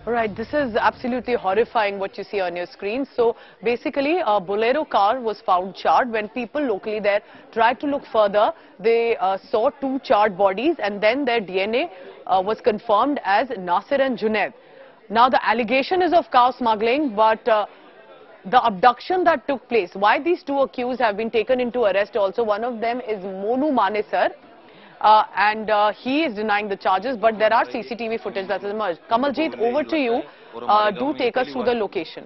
Right, this is absolutely horrifying what you see on your screen. So basically a Bolero car was found charred. When people locally there tried to look further, they saw two charred bodies, and then their DNA was confirmed as Nasir and Junaid. Now the allegation is of cow smuggling, but the abduction that took place, why these two accused have been taken into arrest also. One of them is Monu Manesar. And he is denying the charges, but there are CCTV footage that has emerged. Kamaljeet, over to you. Do take us through the location.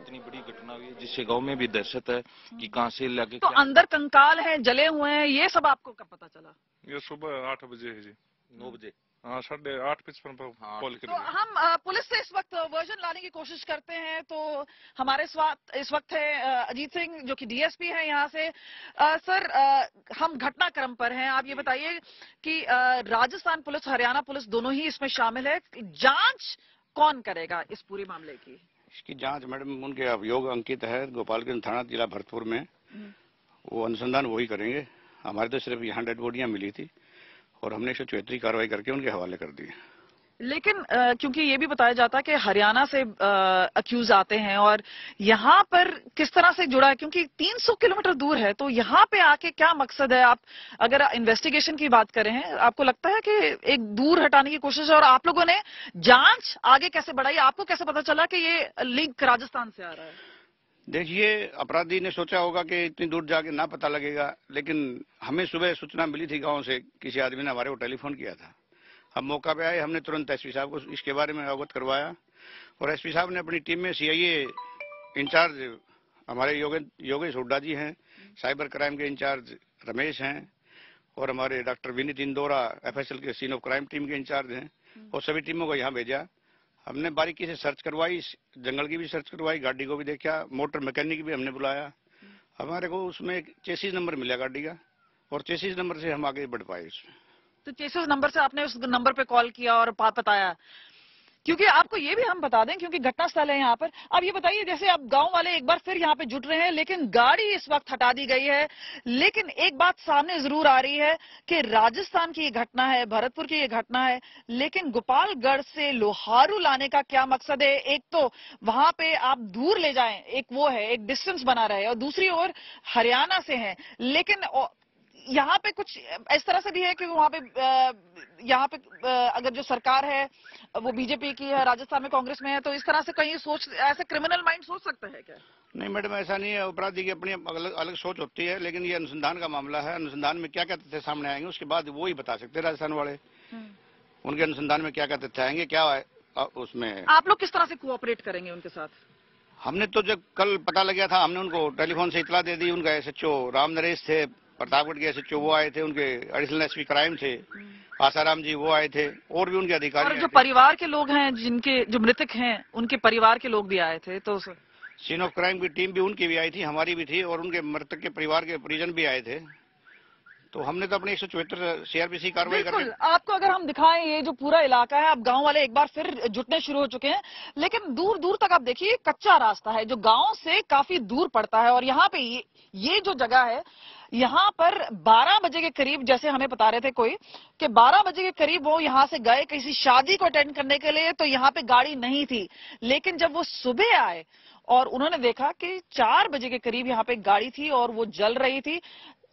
जिससे गांव में भी दहशत है कि कहां से लगे। तो अंदर कंकाल हैं, जले हुए हैं, ये सब आपको कब पता चला? ये सुबह 8 बजे है जी। 9 बजे। हाँ, 8:55 पर कॉल तो हम पुलिस से इस वक्त वर्जन लाने की कोशिश करते हैं। तो हमारे इस वक्त है अजीत सिंह, जो कि डीएसपी हैं यहाँ से। सर, हम घटनाक्रम पर हैं। आप ये बताइए कि राजस्थान पुलिस, हरियाणा पुलिस दोनों ही इसमें शामिल है। जांच कौन करेगा इस पूरे मामले की? इसकी जांच मैडम उनके अभियोग अंकित है गोपालगंज थाना जिला भरतपुर में। वो अनुसंधान वही करेंगे। हमारे तो सिर्फ यहाँ डेड बॉडियां मिली थी और हमने 174 कार्रवाई करके उनके हवाले कर दी। लेकिन क्योंकि ये भी बताया जाता है कि हरियाणा से अक्यूज आते हैं और यहाँ पर किस तरह से जुड़ा है, क्योंकि 300 किलोमीटर दूर है, तो यहाँ पे आके क्या मकसद है? आप अगर इन्वेस्टिगेशन की बात करें हैं, आपको लगता है कि एक दूर हटाने की कोशिश है? और आप लोगों ने जांच आगे कैसे बढ़ाई? आपको कैसे पता चला कि ये लिंक राजस्थान से आ रहा है? देखिए, अपराधी ने सोचा होगा कि इतनी दूर जाके ना पता लगेगा, लेकिन हमें सुबह सूचना मिली थी गाँव से, किसी आदमी ने हमारे को टेलीफोन किया था। हम मौका पे आए, हमने तुरंत एसपी साहब को इसके बारे में अवगत करवाया और एसपी साहब ने अपनी टीम में सीआईए इंचार्ज हमारे योगेश हुड्डा जी हैं, साइबर क्राइम के इंचार्ज रमेश हैं और हमारे डॉक्टर विनीत इंदौरा एफएसएल के सीन ऑफ क्राइम टीम के इंचार्ज हैं और सभी टीमों को यहाँ भेजा। हमने बारीकी से सर्च करवाई, जंगल की भी सर्च करवाई, गाड़ी को भी देखा, मोटर मैकेनिक भी हमने बुलाया। हमारे को उसमें एक चेसिस नंबर मिला गाड़ी का और चेसिस नंबर से हम आगे बढ़ पाए उसमें। तो चेसिस नंबर से आपने उस नंबर पे कॉल किया और बताया, क्योंकि आपको ये भी हम बता दें, क्योंकि घटनास्थल है यहाँ पर। अब ये बताइए, जैसे अब गांव वाले एक बार फिर यहाँ पे जुट रहे हैं, लेकिन गाड़ी इस वक्त हटा दी गई है। लेकिन एक बात सामने जरूर आ रही है कि राजस्थान की ये घटना है, भरतपुर की ये घटना है, लेकिन गोपालगढ़ से लोहारू लाने का क्या मकसद है? एक तो वहां पे आप दूर ले जाएं, एक वो है, एक डिस्टेंस बना रहे, और दूसरी ओर हरियाणा से है। लेकिन यहाँ पे कुछ इस तरह से भी है कि वहां पे यहाँ पे अगर जो सरकार है वो बीजेपी की है, राजस्थान में कांग्रेस में है, तो इस तरह से कहीं सोच, ऐसे क्रिमिनल माइंड सोच सकता है क्या? नहीं मैडम, ऐसा नहीं है। अपराधी की अपनी अलग अलग सोच होती है, लेकिन ये अनुसंधान का मामला है। अनुसंधान में क्या क्या तथ्य सामने आएंगे उसके बाद वो ही बता सकते हैं राजस्थान वाले। उनके अनुसंधान में क्या क्या तथ्य आएंगे, क्या उसमें आप लोग किस तरह से कोऑपरेट करेंगे उनके साथ? हमने तो जब कल पता लगा था, हमने उनको टेलीफोन से इतला दे दी। उनका एसएचओ राम नरेश थे, प्रतापगढ़ के एसएचओ वो आए थे, उनके एडिशनल एसपी क्राइम थे आसाराम जी वो आए थे, और भी उनके अधिकारी। और जो परिवार के लोग हैं, जिनके जो मृतक हैं, उनके परिवार के लोग भी आए थे। तो सीन ऑफ क्राइम की टीम भी उनकी भी आई थी, हमारी भी थी, और उनके मृतक के परिवार के परिजन भी आए थे। तो हमने तो अपने 174 सीआरपीसी कार्रवाई कर। आपको अगर हम दिखाएं, ये जो पूरा इलाका है, अब गांव वाले एक बार फिर जुटने शुरू हो चुके हैं, लेकिन दूर दूर तक आप देखिए कच्चा रास्ता है जो गांव से काफी दूर पड़ता है। और यहाँ पे ये जो जगह है, यहाँ पर 12 बजे के करीब, जैसे हमें बता रहे थे कोई कि 12 बजे के करीब वो यहाँ से गए किसी शादी को अटेंड करने के लिए, तो यहाँ पे गाड़ी नहीं थी। लेकिन जब वो सुबह आए और उन्होंने देखा कि 4 बजे के करीब यहाँ पे गाड़ी थी और वो जल रही थी।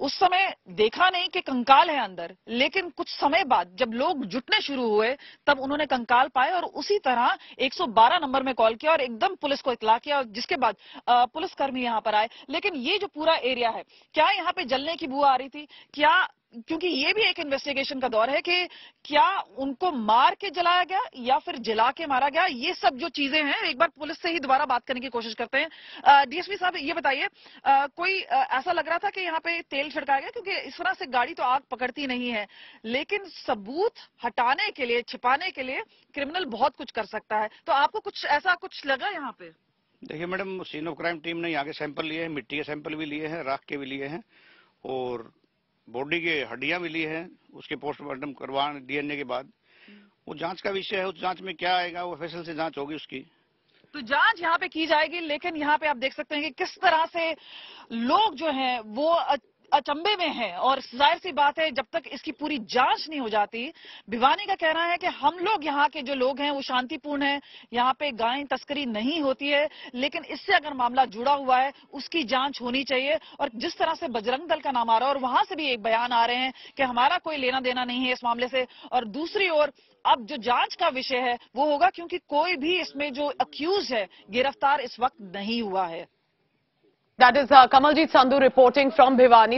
उस समय देखा नहीं कि कंकाल है अंदर, लेकिन कुछ समय बाद जब लोग जुटने शुरू हुए तब उन्होंने कंकाल पाए और उसी तरह 112 नंबर में कॉल किया और एकदम पुलिस को इतला किया, और जिसके बाद पुलिसकर्मी यहाँ पर आए। लेकिन ये जो पूरा एरिया है, क्या यहाँ पे जलने की बुआ आ रही थी क्या? क्योंकि ये भी एक इन्वेस्टिगेशन का दौर है कि क्या उनको मार के जलाया गया या फिर जला के मारा गया। ये सब जो चीजें हैं, एक बार पुलिस से ही दोबारा बात करने की कोशिश करते हैं। डीएसपी साहब, ये बताइए, कोई ऐसा लग रहा था कि यहाँ पे तेल छिड़काया गया? क्योंकि इस तरह से गाड़ी तो आग पकड़ती नहीं है, लेकिन सबूत हटाने के लिए, छिपाने के लिए क्रिमिनल बहुत कुछ कर सकता है। तो आपको कुछ ऐसा कुछ लगा यहाँ पे? देखिए madam, scene of crime team ने यहाँ के सैंपल लिए हैं, मिट्टी के सैंपल भी लिए हैं, राख के भी लिए हैं, और बॉडी के हड्डियां भी ली हैं। उसके पोस्टमार्टम करवाने डीएनए के बाद वो जांच का विषय है। उस जांच में क्या आएगा वो एफएसएल से जांच होगी उसकी। तो जांच यहाँ पे की जाएगी। लेकिन यहाँ पे आप देख सकते हैं कि किस तरह से लोग जो हैं वो अचंभे में हैं और जाहिर सी बात है जब तक इसकी पूरी जांच नहीं हो जाती। भिवानी का कहना है कि हम लोग यहाँ के जो लोग हैं वो शांतिपूर्ण हैं, यहाँ पे गाय तस्करी नहीं होती है, लेकिन इससे अगर मामला जुड़ा हुआ है उसकी जांच होनी चाहिए। और जिस तरह से बजरंग दल का नाम आ रहा है और वहां से भी एक बयान आ रहे हैं कि हमारा कोई लेना देना नहीं है इस मामले से, और दूसरी ओर अब जो जांच का विषय है वो होगा क्योंकि कोई भी इसमें जो अक्यूज है गिरफ्तार इस वक्त नहीं हुआ है। That is Kamaljeet Sandhu reporting from Bhiwani.